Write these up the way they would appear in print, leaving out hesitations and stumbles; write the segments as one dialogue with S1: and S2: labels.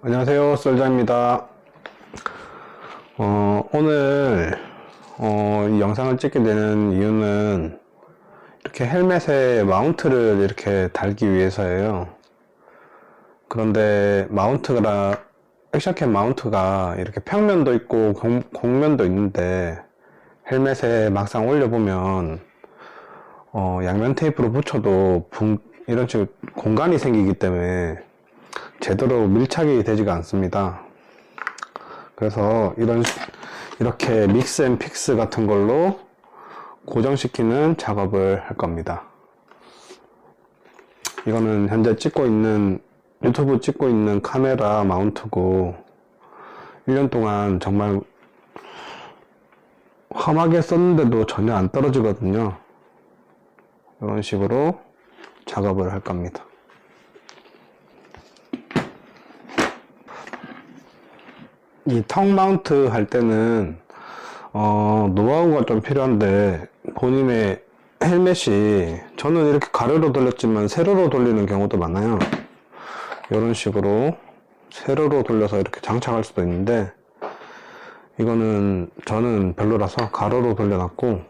S1: 안녕하세요, 썰자입니다. 오늘 이 영상을 찍게 되는 이유는 이렇게 헬멧에 마운트를 이렇게 달기 위해서예요. 그런데 액션캠 마운트가 이렇게 평면도 있고 곡면도 있는데 헬멧에 막상 올려보면 양면 테이프로 붙여도 이런 식으로 공간이 생기기 때문에 제대로 밀착이 되지가 않습니다. 그래서 이렇게 믹스 앤 픽스 같은 걸로 고정시키는 작업을 할 겁니다. 이거는 현재 유튜브 찍고 있는 카메라 마운트고 1년 동안 정말 험하게 썼는데도 전혀 안 떨어지거든요. 이런 식으로 작업을 할 겁니다. 이 턱 마운트 할 때는 노하우가 좀 필요한데, 본인의 헬멧이 저는 이렇게 가로로 돌렸지만 세로로 돌리는 경우도 많아요. 이런 식으로 세로로 돌려서 이렇게 장착할 수도 있는데, 이거는 저는 별로라서 가로로 돌려놨고,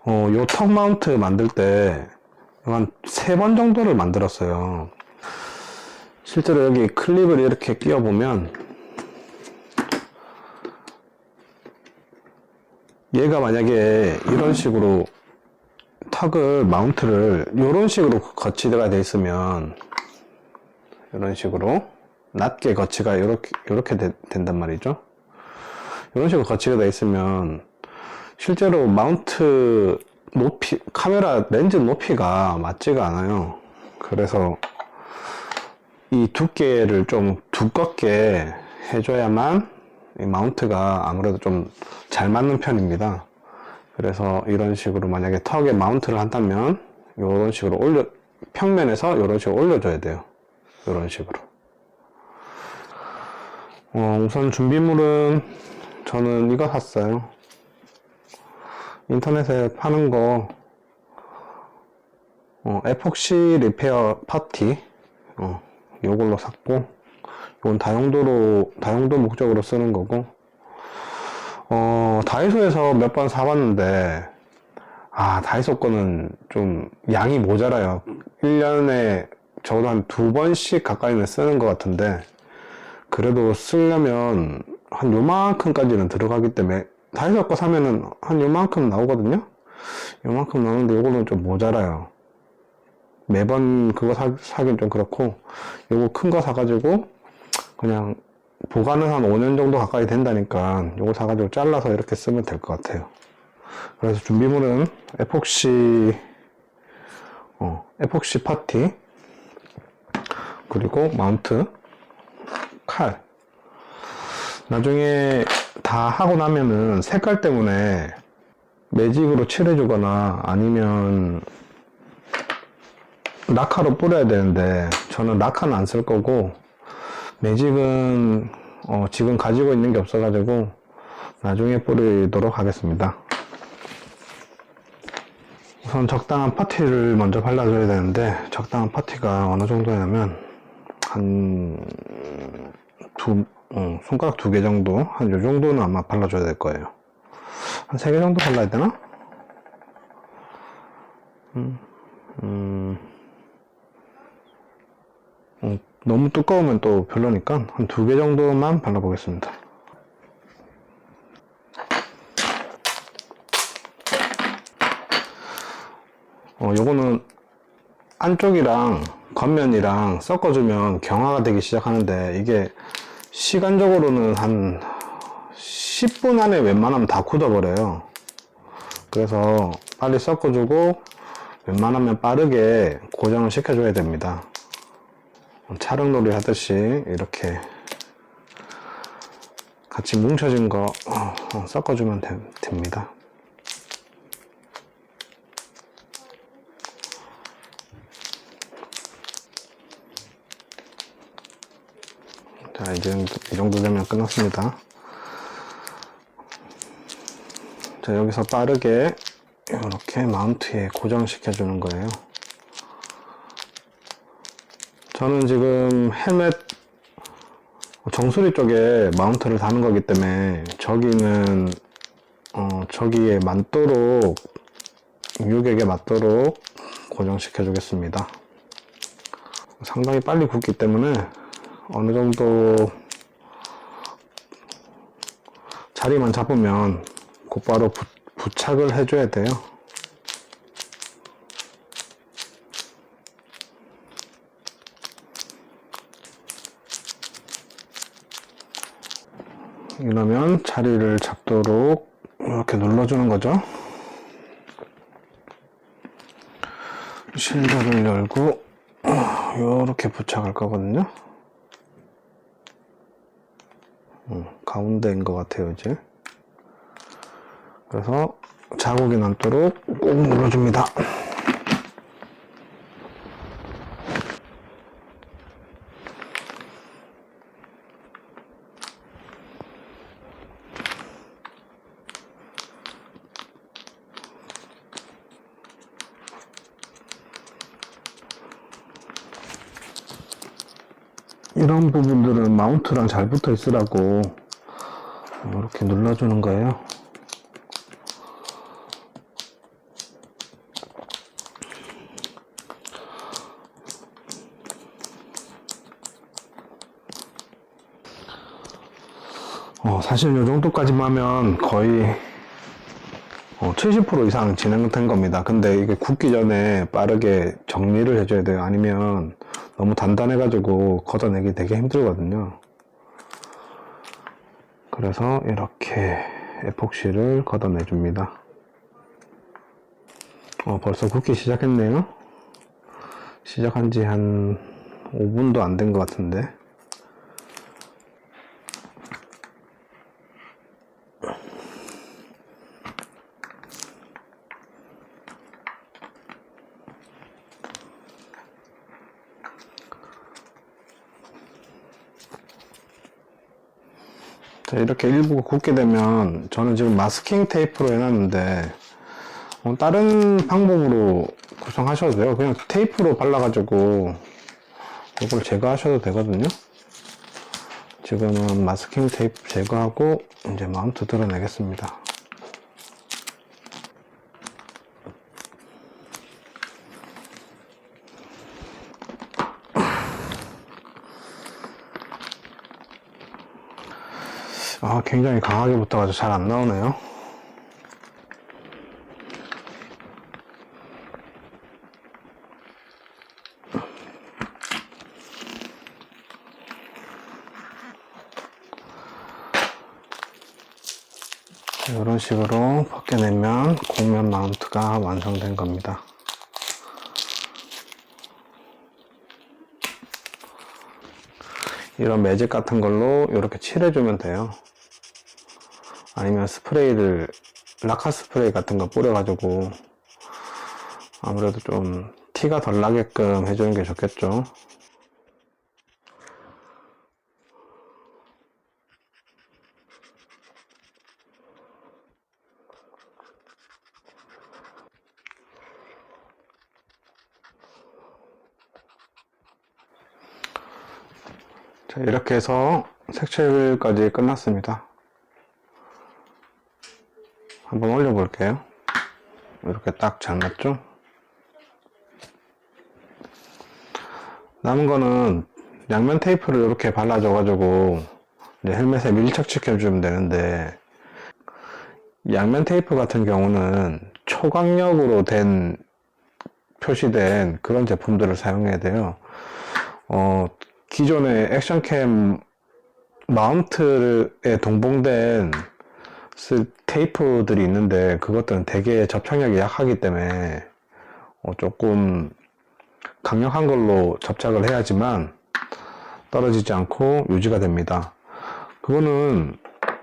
S1: 요 턱 마운트 만들 때 한 3번 정도를 만들었어요. 실제로 여기 클립을 이렇게 끼워보면 얘가 만약에 이런 식으로 마운트를 이런 식으로 거치가 되어 있으면, 이런 식으로 낮게 거치가 이렇게 된단 말이죠. 이런 식으로 거치가 되어 있으면 실제로 마운트 카메라 렌즈 높이가 맞지가 않아요. 그래서 이 두께를 좀 두껍게 해줘야만 이 마운트가 아무래도 좀 잘 맞는 편입니다. 그래서 이런 식으로 만약에 턱에 마운트를 한다면 이런 식으로 평면에서 이런 식으로 올려줘야 돼요. 이런 식으로. 우선 준비물은 저는 이거 샀어요. 인터넷에 파는 거 에폭시 리페어 파티 요걸로 샀고, 이건 다용도 목적으로 쓰는 거고, 다이소에서 몇 번 사봤는데, 다이소 거는 좀 양이 모자라요. 1년에 적어도 한 2번씩 가까이는 쓰는 것 같은데, 그래도 쓰려면 한 요만큼까지는 들어가기 때문에, 다이소 거 사면은 한 요만큼 나오거든요? 요만큼 나오는데 요거는 좀 모자라요. 매번 그거 사긴 좀 그렇고, 요거 큰 거 사가지고, 그냥 보관은 한 5년 정도 가까이 된다니까 요거 사가지고 잘라서 이렇게 쓰면 될 것 같아요. 그래서 준비물은 에폭시 파티, 그리고 마운트, 칼. 나중에 다 하고 나면은 색깔 때문에 매직으로 칠해주거나 아니면 라카로 뿌려야 되는데, 저는 라카는 안 쓸 거고 매직은 지금 가지고 있는 게 없어가지고 나중에 뿌리도록 하겠습니다. 우선 적당한 파티를 먼저 발라줘야 되는데, 적당한 파티가 어느 정도냐면 손가락 2개 정도, 한 요 정도는 아마 발라줘야 될 거예요. 한 3개 정도 발라야 되나? 너무 두꺼우면 또 별로니까 한 2개 정도만 발라보겠습니다. 요거는 안쪽이랑 겉면이랑 섞어주면 경화가 되기 시작하는데, 이게 시간적으로는 한 10분 안에 웬만하면 다 굳어버려요. 그래서 빨리 섞어주고 웬만하면 빠르게 고정을 시켜줘야 됩니다. 촬영놀이 하듯이 이렇게 같이 뭉쳐진 거 섞어주면 됩니다. 자, 이제 이 정도 되면 끝났습니다. 자, 여기서 빠르게 이렇게 마운트에 고정시켜 주는 거예요. 저는 지금 헬멧 정수리 쪽에 마운트를 다는 거기 때문에 저기는 저기에 맞도록, 유격에 맞도록 고정시켜 주겠습니다. 상당히 빨리 굽기 때문에 어느 정도 자리만 잡으면 곧바로 부착을 해줘야 돼요. 이러면 자리를 잡도록 이렇게 눌러주는 거죠. 실더를 열고 이렇게 부착할 거거든요. 가운데인 것 같아요, 이제. 그래서 자국이 남도록 꼭 눌러줍니다. 이런 부분들은 마운트랑 잘 붙어 있으라고 이렇게 눌러주는 거예요. 사실 이 정도까지만 하면 거의 70% 이상 진행된 겁니다. 근데 이게 굽기 전에 빠르게 정리를 해줘야 돼요. 아니면 너무 단단해가지고 걷어내기 되게 힘들거든요. 그래서 이렇게 에폭시를 걷어내줍니다. 벌써 굽기 시작했네요. 시작한 지 한 5분도 안 된 것 같은데. 자, 이렇게 일부 굽게 되면 저는 지금 마스킹 테이프로 해놨는데 다른 방법으로 구성하셔도 돼요. 그냥 테이프로 발라가지고 이걸 제거하셔도 되거든요. 지금은 마스킹 테이프 제거하고 이제 마운트 드러내겠습니다. 굉장히 강하게 붙어가지고 잘 안 나오네요. 이런 식으로 벗겨내면 곡면 마운트가 완성된 겁니다. 이런 매직 같은 걸로 이렇게 칠해주면 돼요. 아니면 스프레이를, 라카 스프레이 같은 거 뿌려가지고 아무래도 좀 티가 덜 나게끔 해주는 게 좋겠죠. 자, 이렇게 해서 색칠까지 끝났습니다. 한번 올려볼게요. 이렇게 딱 잘 맞죠? 남은 거는 양면 테이프를 이렇게 발라줘가지고 이제 헬멧에 밀착시켜주면 되는데, 양면 테이프 같은 경우는 초강력으로 표시된 그런 제품들을 사용해야 돼요. 기존의 액션캠 마운트에 동봉된 테이프들이 있는데 그것들은 되게 접착력이 약하기 때문에 조금 강력한 걸로 접착을 해야지만 떨어지지 않고 유지가 됩니다. 그거는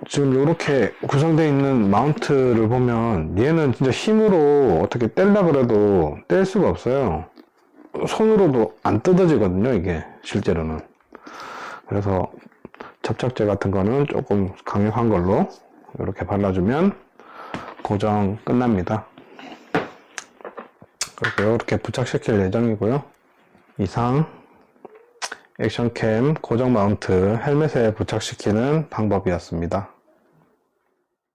S1: 지금 이렇게 구성되어 있는 마운트를 보면 얘는 진짜 힘으로 어떻게 떼려고 해도 뗄 수가 없어요. 손으로도 안 뜯어지거든요, 이게 실제로는. 그래서 접착제 같은 거는 조금 강력한 걸로 이렇게 발라주면 고정 끝납니다. 그렇게 이렇게 부착시킬 예정이고요. 이상 액션캠 고정 마운트 헬멧에 부착시키는 방법이었습니다.